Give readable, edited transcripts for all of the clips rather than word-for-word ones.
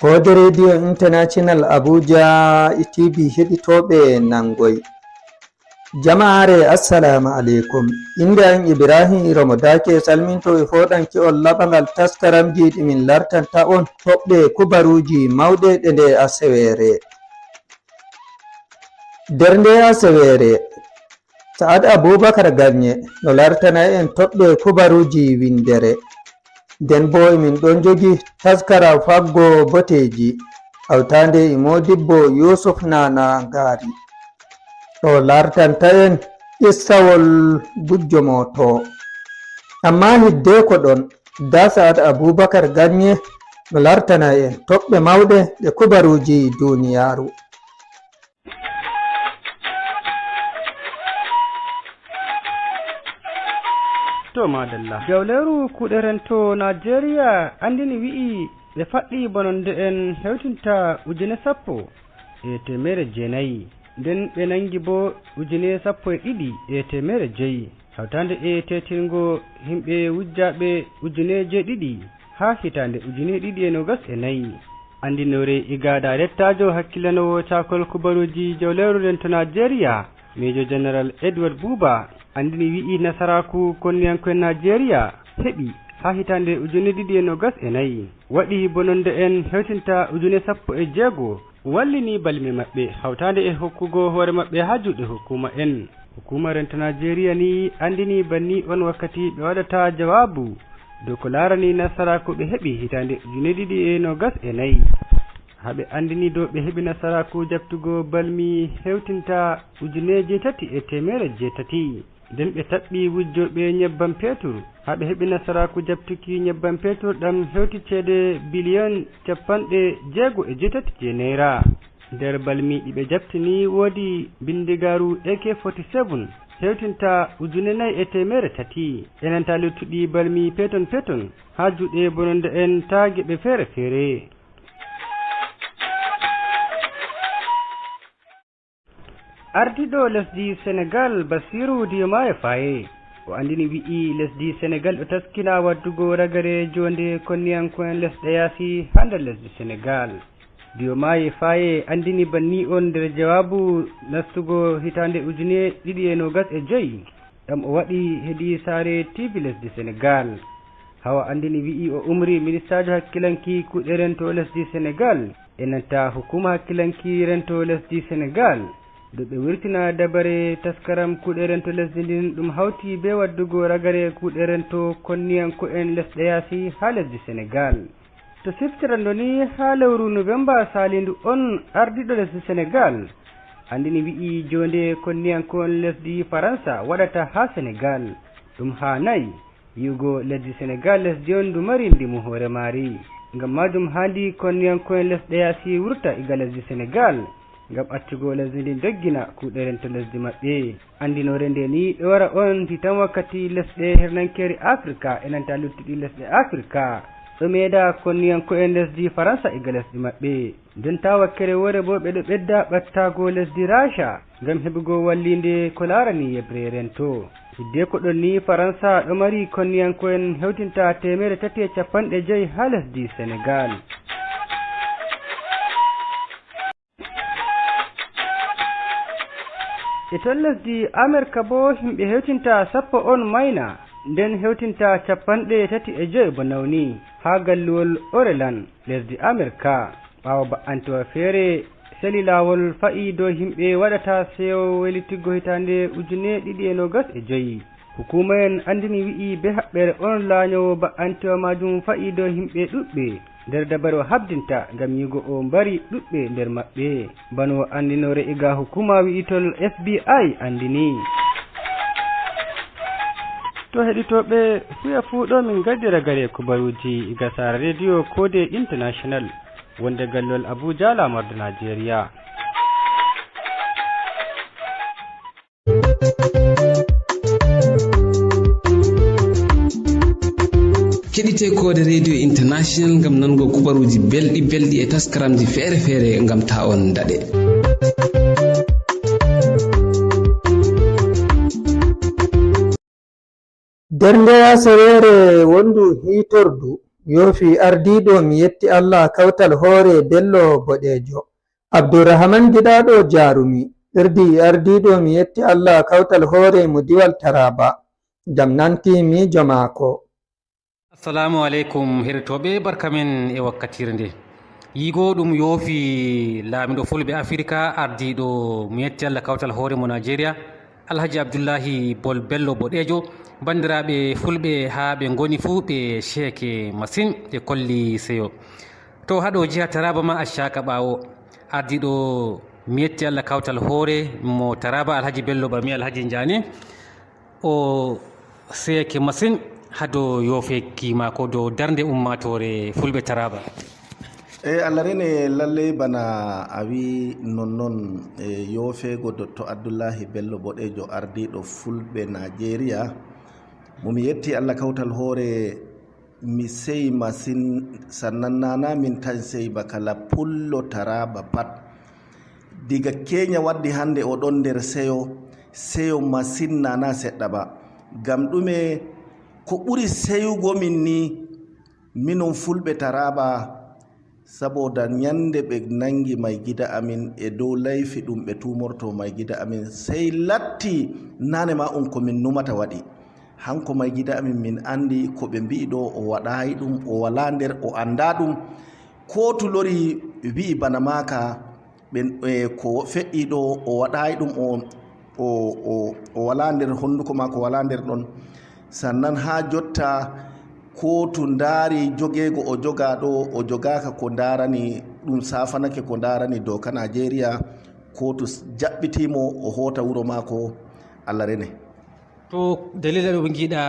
Fode Radio International Abuja TV heɗitoɓe nangoy. Jama'are assalamu alaikum. Inde an Ibrahim Iramodake salminto e foɗanki on laɓangal taskaramji ɗimin lartanta on toɓɓe kubaruji mauɗe ɗe nde asewere. Nder nde asewere Sa'ad Abubakar Ganye no lartana en toɓɓe kubaruji windere. Nden bo min ɗon jogi taskara faggo boteji hawtande e modibbo Yusuf Nana Ngari ɗo lartanta en issawol gujjo moto. Amma hidde ko ɗon da Sa'ad Abubakar Ganye no lartana en toɓɓe mauɗe ɗe kubaruji duniyaru. To madalla jawleru kuɗerento Nigeria andini wi'i ɓe faɗɗi bononde en hewtinta ujune 10,900 nden ɓe nangi bo ujune 12,500 hawtande e tetingo himɓe wujjaɓe ujune 7,000 ha hitande ujune 2024 andinore iga darettajo hakkilanowo cakol kubaruji jawleru rento Nigeria Major General Edward Buba andini wi'i nasaraku konniyankoen Nigeria heɓi ha hitande ujune 2024 waɗi bononde en hewtinta ujune 16 wallini balmi maɓɓe hawtande e hokkugo hoore maɓɓe ha juuɗe hukuma en. Hukuma rento Nigeria ni andini banni on wakkati ɓe waɗata jawabu dow ko larani nasaraku ɓe heɓi hitande ujune 2024 haɓe andini dow ɓe heɓi nasaraku jabtugo balmi hewtinta ujune 8,800 nden ɓe taɓɓi wujjoɓe nyebbam petur haɓe heɓi nasaraku jabtuki nyebbam petur ɗam hewti ceede biliyon 68 naira. nder balmi ɗiɓe jabtini woodi bindigaru AK-47 hewtinta ujune 4,300 enanta luttuɗi balmi peton ha juuɗe bononde en ta geɓe feere feere. Ardiɗo lesdi Senegal Bassirou Diomaye Faye o andini wi'i lesdi Senegal ɗo taskina waddugo ragare jonde konniyankoen lesɗe yaasi ha nder lesdi Senegal. Diomaye Faye andini banni on nder jawabu nastugo hitande ujune 2025 ɗam o waɗi hedi saare TV lesdi Senegal. Hawa andini wi'i o umri ministajo hakkilanki kuɗe rento lesdi Senegal enanta hukuma hakkilanki rento lesdi Senegal do ɓe wirtina dabare taskaram kuɗe rento lesdi ndin ɗum hawti be waddugo ragare kuɗe rento konniyanko'en lesɗe yaasi ha lesdi Senegal. To siftirando ni ha lewru November salindu on ardiɗo lesdi Senegal andini wi'i jonde konniyanko'en lesdi Faransa waɗata ha Senegal ɗum hanayi yi'ugo lesdi Senegal lesdi on ndu mari ndimu hoore mari. Ngam majum handi konniyanko'en lesɗe yaasi wurta iga lesdi Senegal ngam accugo lesdi ndin doggina kuɗe rento lesdi maɓɓe. Andinore nde ni ɗo wara on titan wakkati lesɗe hernankeri Afrika enanta luttuɗi lesɗe Afrika ɗo meeda konniyanko'en lesdi Faransa iga lesdi maɓɓe. Nden ta wakkere wore bo ɓe ɗo ɓedda ɓattago lesdi Rasha ngam heɓugo wallinde ko larani yebre rento. Hidde ko ɗon ni Faransa ɗo mari konniyanko'en hewtinta 350 ha lesdi Senegal. E ton lesdi Amerika bo himɓe hewtinta 10 on mayna nden hewtinta 35 bo nawni ha galluwol Oreland lesdi Amerika ɓawo ba'antowa feere sali lawol fa'i dow himɓe waɗata sewo welitigo hitande ujune 2025. Hukuma en andini wi'i be haɓɓere on laanyowo ba'antowa majum fa'i dow himɓe ɗuɗɓe nder dabaro habdinta ngam yigo o mbari ɗuɗɓe nder maɓɓe bano andinore iga hukuma wi'itol FBI andini. To heɗitoɓe fuya fuɗo min gaddira gare kubaruji iga Sara Radio Kode International wonde gallol Abuja lamardu Nigeria. keɗite Kode Radio International ngam nango kubaruji belɗi e taskaramji feere ngam ta on daɗe. Nder nde asawere wondu hitordu yofi ardiɗo mi yetti Allah kawtal hoore Bello Boɗejo. Abdurrahman giɗaɗo jarumi irdi ardiɗo mi yetti Allah kawtal hoore mo diwal Taraba jam nanki miijo maako. Assalamu alaikum hertoɓe, barka men e wakkatire nde. Yigo ɗum yoofi laamiɗo fulɓe Afrika ardiɗo mi yetti Allah kawtal hoore mo Nigeria Alhaji Abdoullahi Bol Bello Boɗejo. Bandiraɓe fulɓe ha ɓe goni fuu ɓe sheeke masin ɓe kolli seyo. To haɗo jiha Taraba ma Ashaka ɓawo ardiɗo mi yetti Allah kawtal hoore mo Taraba Alhaji Bello Bami Alhaji Njane o seeke masin hado yoofeki mako dow darde ummatore fulɓe Taraba. Allah rene lalle bana a wi nonnon yoofego Dr. Abdoullahi Bello Boɗejo ardiɗo fulɓe Nigeria mo mi yetti Allah kawtal hoore mi seyi masin, sannan nana min tan seyi ba kala pullo Taraba pat diga Kenya waddi hande o ɗon nder seyo masin nana seɗɗa ba. Gam ɗume ko ɓuri seyugo min ni minon fulɓe Taraba saboda nyande ɓe nangi may gida amin e dow layfi ɗum ɓe tumorto may gida amin sey latti nane ma on ko min numata waɗi. Hanko may gida amin min andi ko ɓe mbi'i ɗo o waɗayi ɗum, o wala nder, o anda ɗum. Kotu lori wi'i bana maka ko fe'i ɗo o waɗayi ɗum, o wala nder honduko ma, ko wala nder ɗon. Sannan ha jotta kotu ndaari jogego o joga ɗo o jogaka ko darani ɗum safanake ko darani doka Nigeria. Kotu jaɓɓitimo o hota wuro mako. Allah rene. To dalila ɗo ɓe giɗa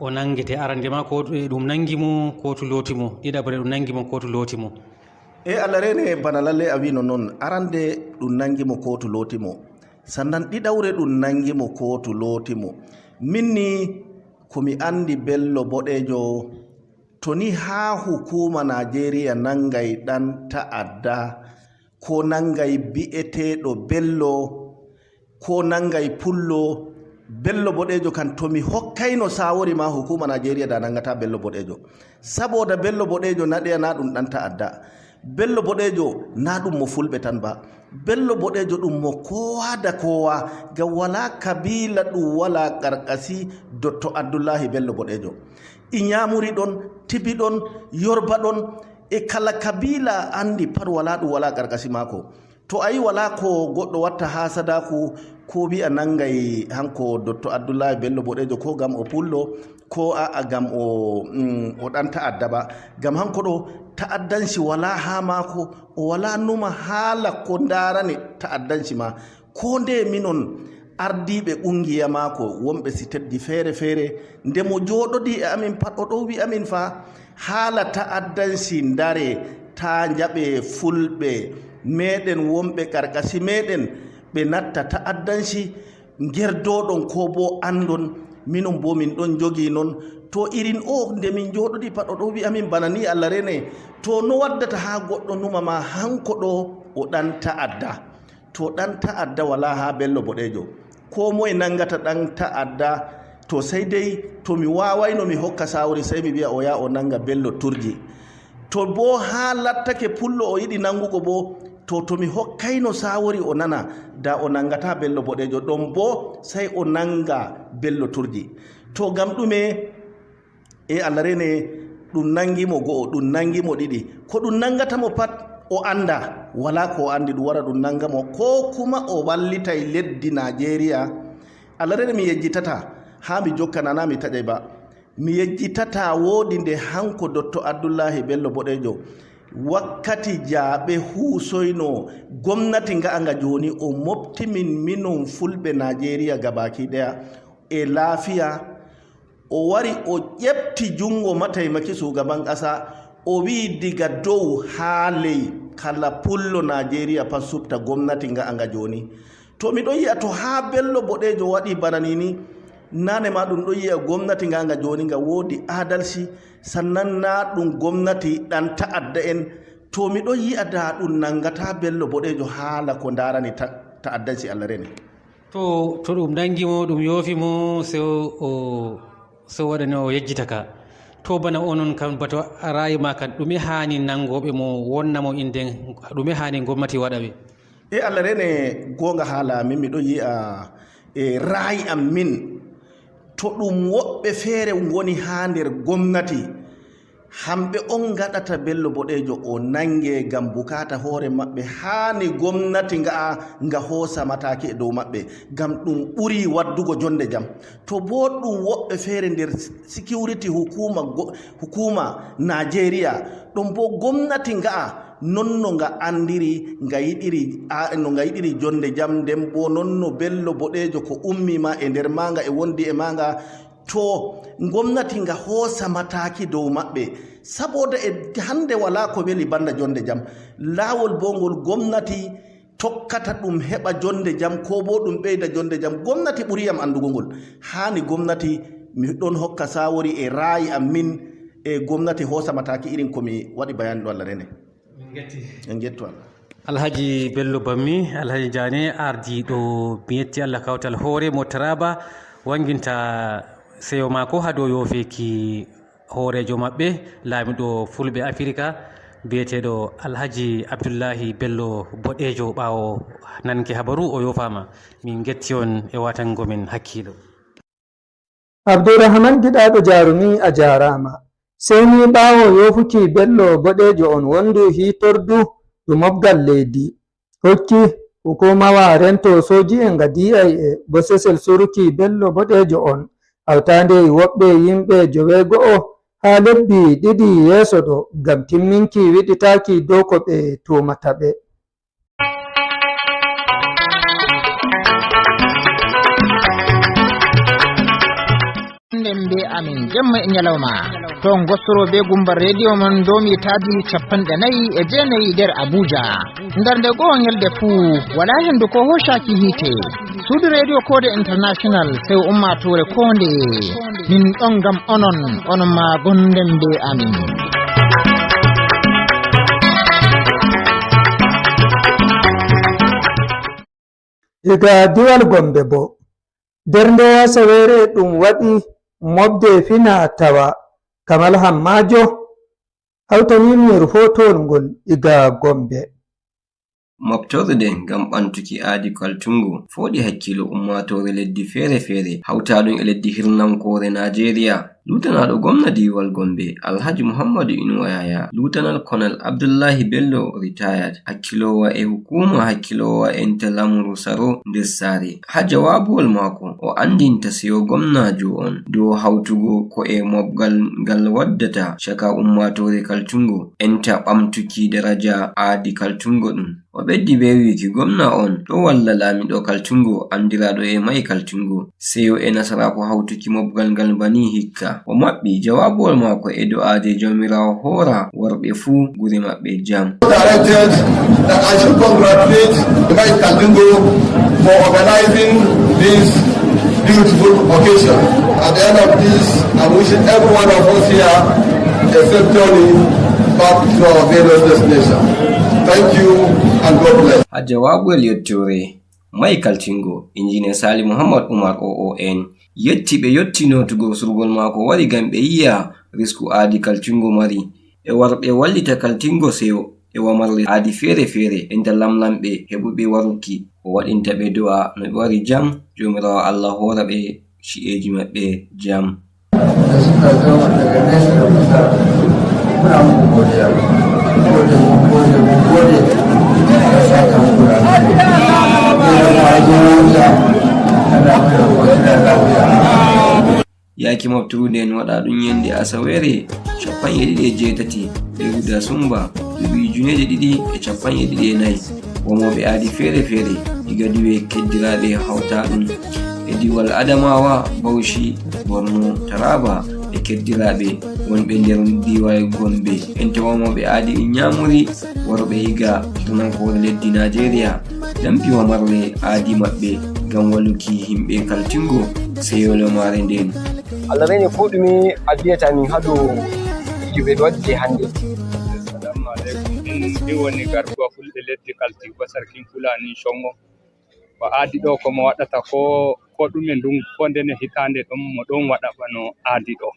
o nangete arande ma ko ɗum nangimo kotu lootimo, ɗiɗaɓre ɗum nangimo kotu lootimo? Allah rene bana lalle a wino noon, arande ɗum nangimo kotu lootimo, sannan ɗiɗawre ɗum nangimo kotu lootimo. Minni komi andi Bello Boɗejo to ni ha hukuma Nigeria nangay ɗan ta'adda ko nangay bi'eteɗo Bello ko nangay pullo, Bello Boɗejo kan tomi hokkayno sawori ma hukuma Nigeria da nangata Bello Boɗejo, saboda Bello Boɗejo naɗeya na ɗum ɗan ta'adda. Bello Boɗejo na ɗum mo fulɓe tan ba, Bello Boɗejo ɗum mo kowa da kowa, gam wala kabila ɗum wala karkasi Dr. Abdoullahi Bello Boɗejo. Inyamuri ɗon, Tibi ɗon, Yorba ɗon, e kala kabila andi pat wala ɗum wala karkasi mako. To ayi wala ko goɗɗo watta hasadaku ko wi'a nangay hanko Dr. Abdoullahi Bello Boɗejo ko gam o pullo ko a gam o ɗan ta'adda ba, gam hanko ɗo ta'addanci wala ha mako, o wala numa hala ko darani ta'addanci ma. Ko nde minon ardiɓe ƙungiya mako wonɓe sitedji feere feere nde mo joɗodi e amin pat o ɗo wi amin fa hala ta'addanci ndare ta jaɓe fulɓe meɗen wonɓe karkasi meɗen ɓe natta ta'addanci gerdoɗon ko bo andon, minon bo min ɗon jogi non. To irin o nde min joɗodi pat o ɗo wi amin bana ni Allah rene, to no waddata ha goɗɗo numa ma hanko ɗo o ɗan ta'adda. To ɗan ta'adda wala ha Bello Boɗejo, ko moye nangata ɗan ta'adda to sai dai to mi wawayno mi hokka sawri sai mi wi'a o ya o nanga Bello Turji. To bo ha lattake pullo o yiɗi nangugo bo to mi hokkayno sawori o nana da o nangata Bello Boɗejo, ɗon bo sai o nanga Bello Turji. To gam ɗume Allah rene ɗum nangimo go'o, ɗum nangimo ɗiɗi, ko ɗum nangatamo pat o anda wala ko o andi ɗum wara ɗum nangamo, ko kuma o wallitay leddi Nigeria. Allah rene mi yejjitata ha mi jokkanana mi taƴay ba, mi yejjitata woodi nde hanko Dr. Abdoullahi Bello Boɗejo wakkati jaaɓe huusoyno gomnati nga'anga joni o moftimin minon fulɓe Nigeria gabaki ɗaya e laafiya. O wari o ƴefti jungo mataimaki shugaban ƙasa, o wi diga dow ha ley kala pullo Nigeria pat subta gomnati nga'anga joni. To mi ɗon yi'a to ha Bello Boɗejo waɗi bananini nane ma ɗum ɗon yi'a gomnati nga'anga joni nga woodi adalci, sannan na ɗum gomnati ɗan ta'adda en. To mi ɗon yi'a da ɗum nangata Bello Boɗejo haala ko darani ta'addanci Allah rene. To ɗum nangimo ɗum yoofimo so waɗani o yejjita ka. to bana onon kam bato rayima kan ɗume hani nangoɓe mo wonnamo inden ɗume hani gomnati waɗa ɓe Allah rene gonga haala min miɗo yi'a rayi am min to ɗum woɓɓe feere woni ha nder gomnati hamɓe on gaɗata bello boɗejo o nange gam bukata hoore maɓɓe hani gomnati nga hoosa mataki e dow maɓɓe gam ɗum ɓuri waddugo jonde jam to bo ɗum woɓɓe feere nder security hukuma Nigeria ɗum bo gomnati nonno nga andiri nga yiɗiri jonde jam nden bo nonno bello boɗejo ko ummima e nder maga e wondi e maga to gomnati nga hoosa mataki dow maɓɓe saboda e hande wala ko weli banda jonde jam laawol bo ngol gomnati tokkata ɗum heɓa jonde jam ko bo ɗum ɓeyda jonde jam gomnati ɓuriyam andugo ngol hani gomnati mi ɗon hokka sawori e raayi am min e gomnati hoosa mataki irin komi waɗi bayani ɗo Allah rene en gettu Allah Alhaji Bello Bammi Alhaji Jane ardiɗo mi yetti Allah kawtal hoore mo Taraba wanginta seyo mako ha dow yofeki hoorejo maɓɓe laamiɗo fulɓe Afrika biyeteɗo Alhaji Abdoullahi Bello Boɗejo ɓawo nanke habaru o yofama min getti on e watangomin hakkilo Abdourahman giɗaɗo jarumi a jarama seni ɓawo yofuki Bello Boɗejo on wondu hitordu ɗum mofgal leydi hokki hukumawa rento soji en nga DIA bosesel suruki Bello Boɗejo on hawtande woɓɓe yimɓe joweego'o ha lebbi ɗiɗi yeeso ɗo ngam timminki wiɗitaki dow ko ɓe tumata ɓe be amin jemma e nyalawma to gossoro be gumbar radio mon domi taadi 49 nder Abuja ndarde goo nyalde fuu wala hendu ko hoshaki hite suudu radio Kode International sew ummatore konde min ɗon gam onon ma gonden be amin daga diwal Gombe bo nder nde Asawere ɗum waɗi mobde fina tawa Kamal Hammajo hawtanimi rufotowol ngol iga Gombe moftorde nden ngam ɓantuki aadi kaltungo foɗi hakkilo ummatore leddi feere-feere hawtaɗum e leddi hirnankore Najeriya Lutanaɗo gwamna diwal Gombe Alhaji Muhammadu Inuwa Yaya Lutanal Colonel Abdullahi Bello retired hakkilowa e hukuma hakkilowa enta lamuru saro nder sare ha jawabuwol mako o andinta seyo gwamnajo on dow hawtugo ko e mobgal ngal waddata chaka ummatore kaltungo enta ɓamtuki daraja aadi kaltungo ɗum o ɓeddi be wiki gwamna on ɗo walla laamiɗo kaltungo andiraɗo e mai kaltungo seyo e nasarako hawtuki mobgal ngal bani hikka o maɓɓi jawabuwol mako e do'aje jawmirawo hora worɓe fuu guri maɓɓe jam directed that I should congratulate the Mai Kaltungo for organizing this beautiful occasion. At the end of this, I'm wishing every one of us here a safe journey back to our various destinations. Thank you and God bless. A jawabuwol yettore Mai Kaltungo Engineer Sali Muhammad Umar OON yetti ɓe yotti notugo surgol mako wari gam ɓe yi'a risku aadi kaltungo mari e warɓe wallita kaltungo seyo e wamarle aadi feere-feere enta lamlamɓe heɓuɓe waruki o waɗinta ɓe do'a no ɓe wari jam jomirawo Allah hora ɓe ci'eji maɓɓe jam yaki moftude en waɗa ɗum yende Asawere 17 lewruda Sumba 2024 womoɓe aadi feere-feere diga diwe keddiraɓe hawta ɗum e diwal Adamawa Bauchi Borno Taraba e keddiraɓe wonɓe nder diwal Gombe enta womoɓe aadi Inyamuri worɓe yiga hirnankore leddi Najeriya dampi wamarle aadi maɓɓe ngam walluki himɓe kaltungo seyole mare nden Allah reni ko ɗume a biyata min ha dow juɓe wadde hande. Assalamu alaikum ɗi woni garkuwa fulɓe leddi Kaltingo sarkin Fulani Shongo ko aadi ɗo komo waɗata ko ɗume ndun ko ndene hitande ɗon mo ɗon waɗa bano aadi ɗo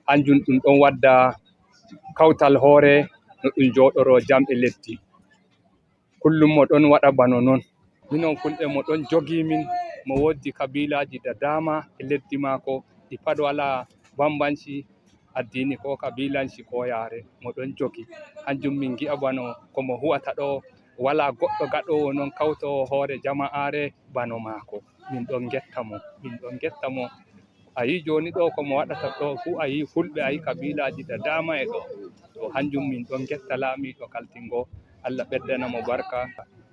hanjum ɗum ɗon wadda kawtal hoore no ɗum jooɗoro jam e leddi. Kullum mo ɗon waɗa bano non. Minon fulɓe mo ɗon jogii min mo woddi kabiilaaji da dama e leddi maako ɗi pat wala bambanci addini ko kabilanci ko yaare mo ɗon jogi. Hanjum min gi'a bano ko mo huwata ɗo wala goɗɗo gaɗowo non kawtowo hoore jama'aare bano maako. Min ɗon getta mo. A yi joni ɗo ko mo waɗata ɗo fu a yi fulɓe, a yi kabilaji da dama e ɗo. To hanjum min ɗon getta laamiɗo kaltingo. Allah ɓeddana mo barka.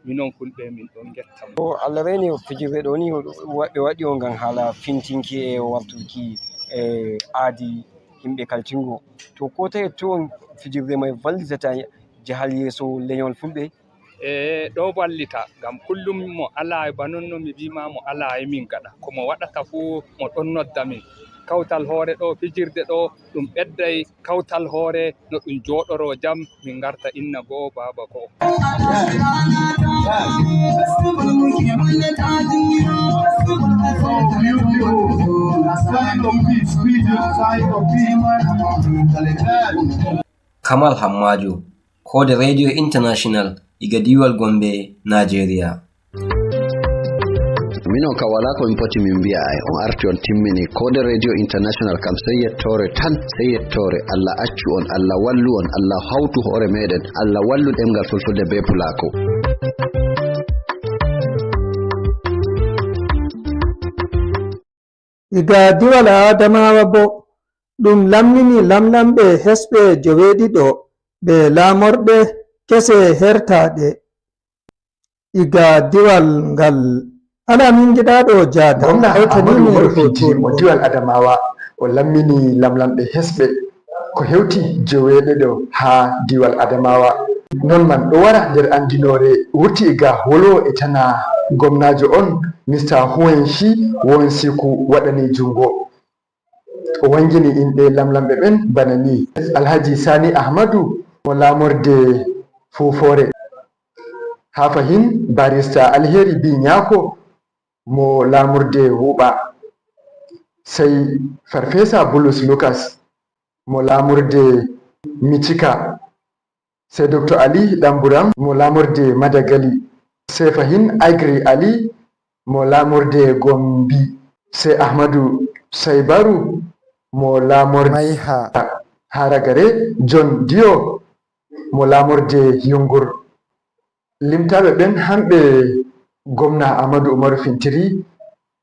Minon fulɓe min ɗon getta mo. Allah reni fijirde ɗo ni ɓe waɗi o ngam haala fintinki e warturki e aadi himɓe kaltingo. To ko tawi to fijirde mai vallitata jahal yeeso leñol fulɓe. Ɗo vallita ngam kullum mo ala e banon no mi wima mo ala e min gaɗa ko mo waɗata fu mo ɗon nodda min. Kawtal hoore ɗo fijirde ɗo ɗum ɓedday kawtal hoore no ɗum jooɗoro jam min garta inna goo baaba goo. Kamal Hammajo, Kode Radio International, iga diwal Gombe, Nigeria. Minon ka wala ko min poti min mbi'a on arti on timmini Kode Radio International kam sey yettore tan, sey yettore. Allah accu on, Allah wallu on, Allah hawtu hoore meɗen, Allah wallu ɗemgal fulfulde be pulako. Iga diwal Adamawa bo ɗum lammini lamlamɓe hesɓe joweeɗiɗo ɓe laamorɗe kese hertaɗe. Iga diwal ngal alamin giɗaɗo jada gwamna Ahmadu Umaru Fintiri mo diwal Adamawa o lammini lamlamɓe hesɓe ko hewti joweeɗiɗo ha diwal Adamawa. Non man ɗo wara nder andinore wurti iga wolo e tana gwamnajo on Mr. Huwenshi Wonsiku waɗani jungo. O wangini inɗe lamlamɓe ɓen bana ni: Alhaji Sani Ahmadu mo lamorde Fufore, ha fahin barista Alheri Bi Nyako mo lamurde Wuɓa, sai Farfesa Bulus Lucas mo lamurde Michika, sai Dr. Ali Ɗanburam mo lamurde Madagali, sai fahin Agri Ali mo lamurde Gombi, sai Ahmadu Saibaru mo lamorde Maiha Haragare, John Dio mo lamurde Yungur. Limtaɓe ɓen hamɓe gwamna Ahmadu Umaru Fintiri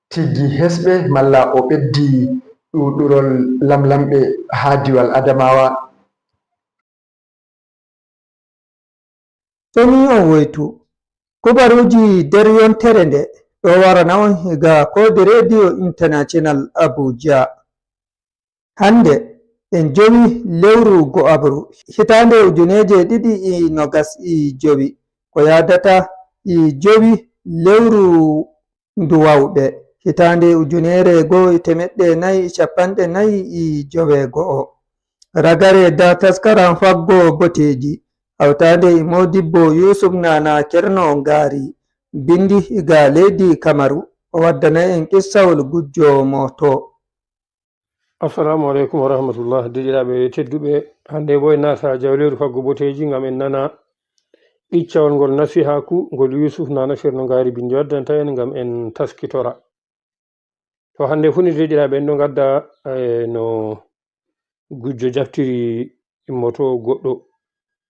tiggi hesɓe malla o ɓeddi ɗuɗurol lamlamɓe ha diwal Adamawa. Toni on woytu kubaruji nder yontere nde ɗo warana on higa Kode Radio International Abuja. Hande en jowi lewru go'abru hitande 2025 ko yadata jowi lewru nduwawɓe hitande 1441. Ragare da taskaran faggo boteji hawtade Modibbo Yusuf Nana Kerno Ngari bindi iga leydi Kamaru o waddana en kissawol gujjo moto. Assalamu alaikum wa rahmatullah. Diɗiraɓe tedduɓe, hande bo en nata jawleru faggo boteji ngam en nana ɓiccawol ngol nasihaku ngol Yusuf Nana Kerno Ngari bindi waddanta en ngam en taskitora. To hande funi diɗiraɓe en ɗo gadda no gujjo jaftiri moto goɗɗo.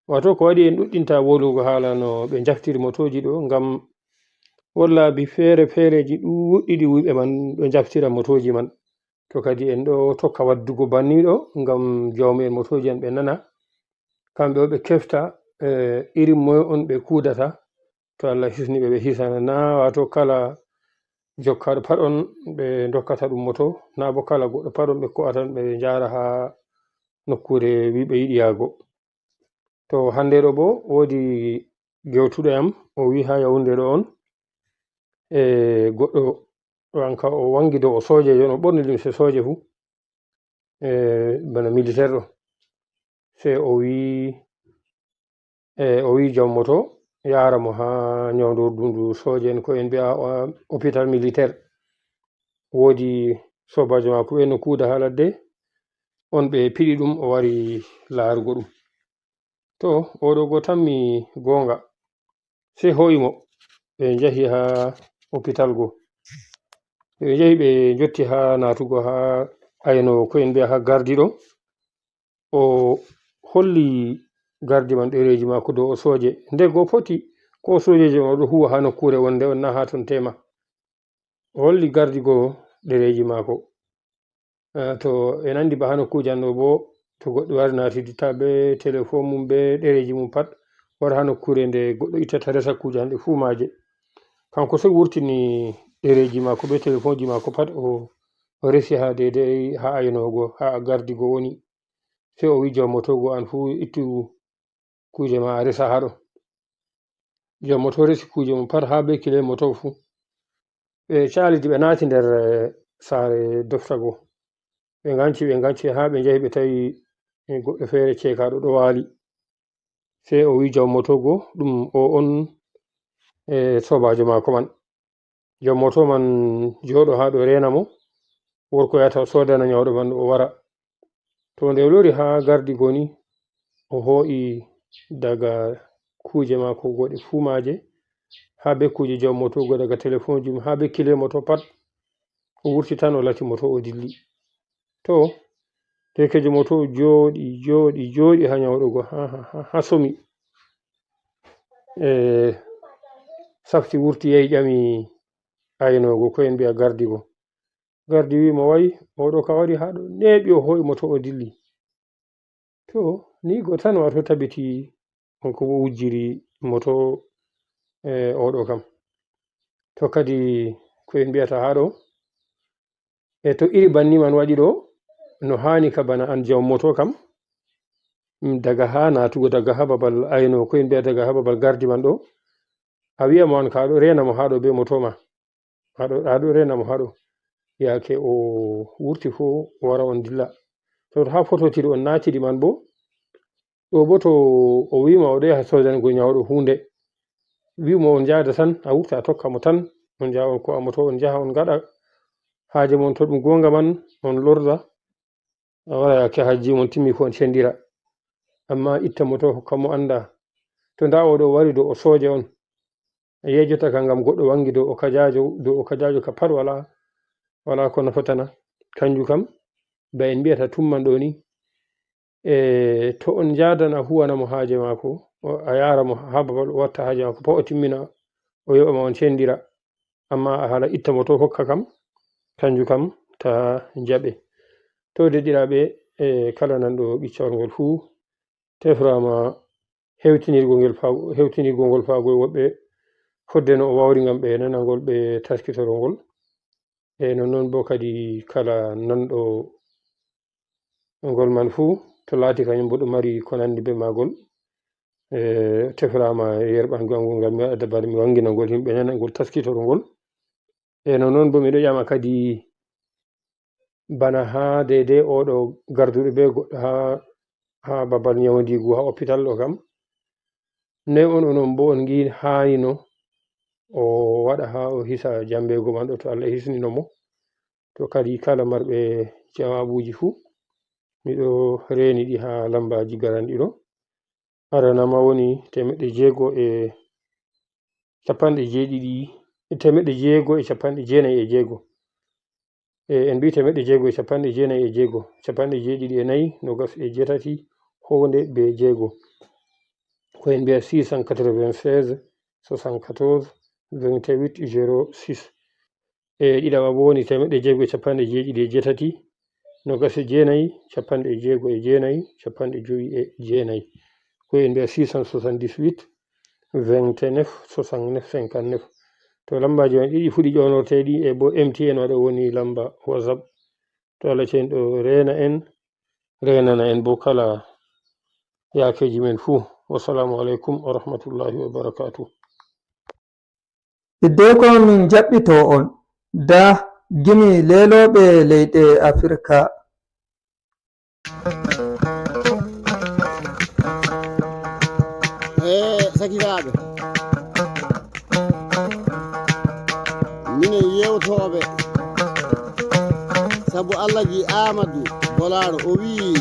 Wato ko waɗi en ɗuɗɗinta wolugo haala no ɓe jaftiri motoji ɗo ngam wollabi feere feereji ɗuɗɗiɗi wuyɓe man ɗo jaftira motoji man. To kadi en ɗo tokka waddugo banniɗo ngam jawmi'en motoji en ɓe nana kamɓe o ɓe kefta irin moye on ɓe kudata. To Allah hisni ɓe hisana na wato kala jokkaɗo pat on ɓe dokkata ɗum moto, na bo kala goɗɗo pat on ɓe ko'atan ɓe jara ha nokkure wiɓe yiɗi yago. To hande ɗo bo wodi gewtuɗo yam o wi ha Yaounde ɗo on goɗɗo wanka o wangi dow o sojejo on o ɓorni limse soje fu bana militaire ɗo, sai o wi jom moto yara mo ha nyawdordundu soje en ko en mbi'a hôpital militaire. Wodi sobajo mako ɓe no kuuda ha ladde on ɓe piɗi ɗum o wari laarugo ɗum. To oɗo go tammi gonga sei hoyimo ɓe jahi ha hôpital go. ɓe jahi ɓe jotti ha natugo ha ayno ko en mbiya ha gardiɗo. O holli gardi man ɗereji mako dow o sooje, ndego foti ko sojeji on oɗo huwa ha nokkure wonde on na ha ton tema. O holli gardi go ɗereji mako. To en andi ba ha nokkuje an ɗo bo to goɗɗo wari natidita be téléphone mum be ɗereji mum pat wara ha nokkure nde goɗɗo ittata resa kuje hande fu maje. Kanko sei wurtini ɗereji mako be téléphone ji mako pat o resi ha dedei ha aynogo ha gardigo woni. Sei o wi jom motogo an fu ittu kuje ma a resa haɗo. Jom moto resi kuje mum pat ha be kile moto fu. Ɓe calidi ɓe naati nder sare doftago. ɓe ganci ha ɓe jahi ɓe tawi goɗɗo feere cekaɗo ɗo waali. Sei o wi jom motogo ɗum o on sobajo mako man. Jom moto man joɗo ha ɗo rena mo, worko yata sodana nyawɗo man o wara. To nde o lori ha gardi goni o ho'i daga kuje mako goɗe fu maje ha be kuje jom motogo, daga téléphone ji ha be kile moto pat o wurti tan o lati moto o dilli. To derekejo moto joɗi ha nyawɗugo ha somi safti wurti yahi ƴami aynogo ko en mbiya gardigo. Gardi wi mo wai oɗo ka wari ha ɗo neɓi o ho'i moto o dilli. To ni go tan wato tabiti onko bo wujjiri moto oɗo kam. To kadi ko en mbiyata ha ɗo to iri banni man waɗi ɗo no hani ka bana an jawm moto kam daga ha natugo daga ha babal ayno ko en mbiya daga ha babal gardi man ɗo a wi'a mo an ka ɗo rena mo ha ɗo be moto ma aɗo rena mo ha ɗo yake o wurti fu o wara on dilla. To ha fototiri on natiri man bo ɗo bo to o wima oɗo yaha sodango nyawɗo hunde wimo on jada tan a wurta a tokka mo tan on jaha on ko a moto on jaha on gaɗa haaje mon to ɗum gonga man on lorda a wara yake hajji mon timmi fu on sendira. Amma itta moto hokka mo anda to nda oɗo wari dow o soje on yejota ka ngam goɗɗo wangi dow o kajajo ka pat wala ko nafatana. Kanjum kam ba en mbiyata tumman ɗo ni to on jadan a huwana mo haaje mako a yara mo ha babal o watta haaje mako fa o timmina o yoɓa ma on sendira. Amma a hala itta moto hokka kam kanjum kam ta jaɓe. To deɗiraɓe kala nanɗo ɓiccawol ngol fu teframa hewtinirgol ngol faago woɓɓe fodde no o wawri ngam ɓe nanangol ɓe taskitorol ngol. Nonnon bo kadi kala nanɗo ngol man fu to laati kañum bo ɗo mari ko nandi be magol teframa yerɓango angol ngam mi waɗa dabare mi wangina ngol himɓe nana ngol taskitorol ngol. Nonnon bo miɗo ƴama kadi bana ha dedei oɗo garduɗo be goɗɗo ha babal nyawdigu ha hôpital ɗo kam noy onon bo on gi hanino o waɗa ha o hisa jambego man ɗo to Allah hisnino mo. To kadi kala marɓe jawabuji fu miɗo reni ɗi ha lambaji garanɗi ɗo. Aranama woni 696 696. En mbi 696 74 28 honde be jeego ko en mbiya 696 74 28 06. Ɗiɗaɓa bo woni 698 29 69 59 ko en mbiya 678 29 69 59. To lambaji man ɗiɗi fuɗi ƴonorteɗi bo MTN waɗo woni lamba WhatsApp. To Allah ceni ɗo renana en bo kala yakeji men fu. Wassalamu alaikum wa rahmatullahi wa barakatuh. Hidde ko min jaɓɓito on da gimi leloɓe leyɗe Afirka. Sakiraɓe minen yewtoɓe sabu Allah ji Amadou Bolaro o wi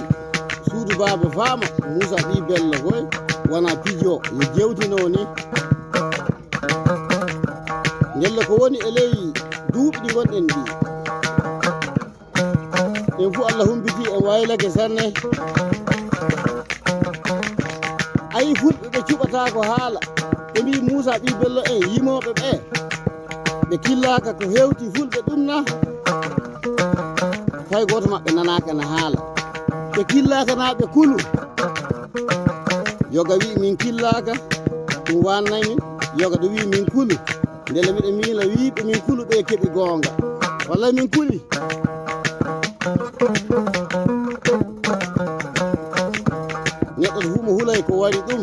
suudu baba fama Moussa ɓi bello koy wona pijo yo jewtino ni ndelle ko woni e ley duuɓi ɗi gonɗen ɗi en fu Allah humbiti en waylake sanne ayi fulɓe ɓe cuɓata ko haala ɓe mbi Moussa ɓi bello en yimoɓe ɓe ɓe killaka ko hewti fulɓe ɗum na hay goto maɓɓe nanaka na haala ɓe killaka na ɓe kulu yoga wi min killaka ɗum wannay min yoga ɗo wi min kulu ndele miɗe miila wiɓe min kulu ɓe keeɓi gonga wallay min kuli neɗɗo to fu mo hulay ko wari ɗum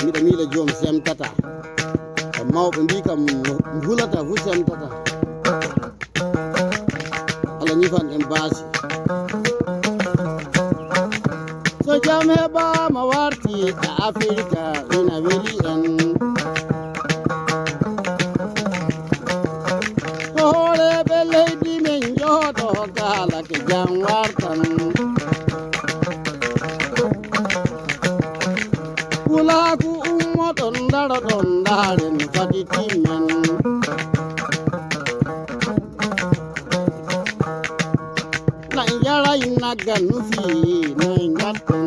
miɗa miila joom semtata kam mawɓe mbi kam hulata fu semtata Allah ñifan en baasi so jam heɓama warti e Afrika ina weli en horeɓe leydi men jooɗo galake jam wartan wulaku ummoɗon daroɗon daren fadi timmen nan jaray nagga nufi noy gatten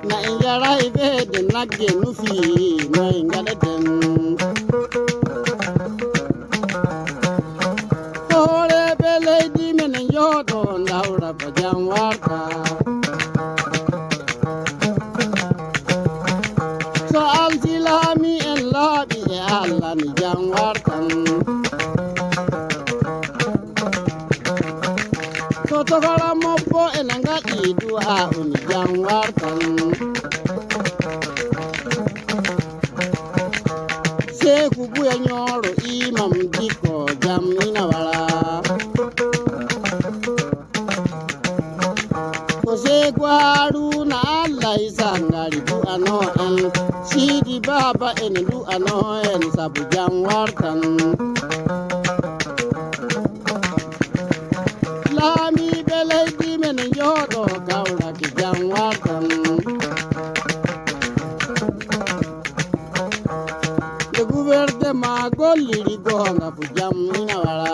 nan jaray ɓeede nagge nufi noy gaɗeten horeɓe leydi men jooɗo dawra ba jam warta so alsilami en laaɓi e Allah ni jam wartan so tokora mobbo ene gaɗi du'a ni jam wartan Seeku Buya Ñooro imam dikko jam ina wala ko Seeku Haruna Allah isangari du'ano en Sidi Baba ene du'ano en sabu jam wartan laamiɓe leydi men jooɗo gawraki jam wartan nde gouvernement golliri gonga fu jam ina wala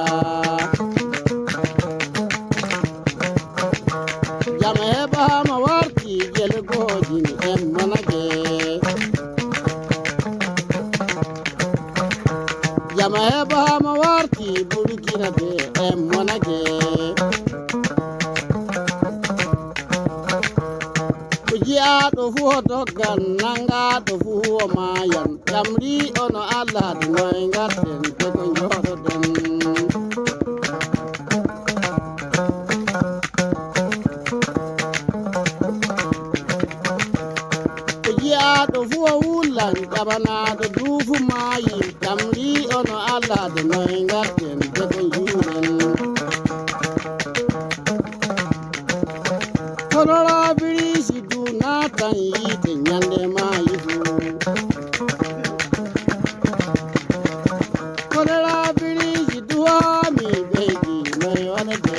jam heɓama warti jele gojini en monake jam heɓama warti Burkina be en monake ko jiyaɗo fu o doggan nangaɗo fu o mayan jamri ono Allah de noy gatten te ko jooɗoɗen ko jiyaɗo fu o wullan ƴaɓanaɗo duufu maayi jamri ono Allah de noy gatten te ko juuɗen kono raabirisi du naatan yiite ñande maayi fu kono raabirisi duwaami ɓeydi noy wonete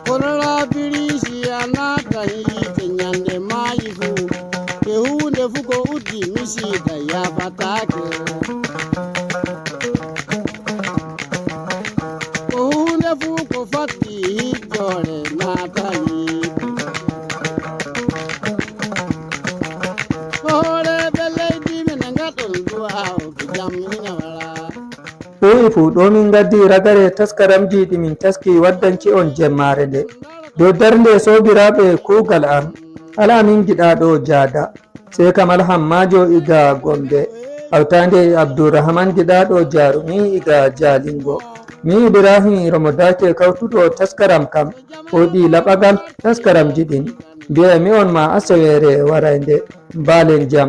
kono raabirisi a naatan yiite ñande maayi fu te huunde fu ko uddi misiida yafataake ko huunde fu ko fatti hijjore naatayi horeɓe leydi men gaɗol du'a ko jam ina wala ɗoyi fuu ɗo min gaddi ragare taskaramji ɗi min taski waddanki on jemmare nde dow darnde sobiraɓe kuugal am ala min giɗaɗo jaada sey kamal hammajo iga gombe hawtande abdourahman giɗaɗo jarumi iga jalingo mi ibrahim romodake kawtuɗo taskaram kam oɗi laɓagal taskaramji ɗin mbiyami on ma asawere warande mbalen jam.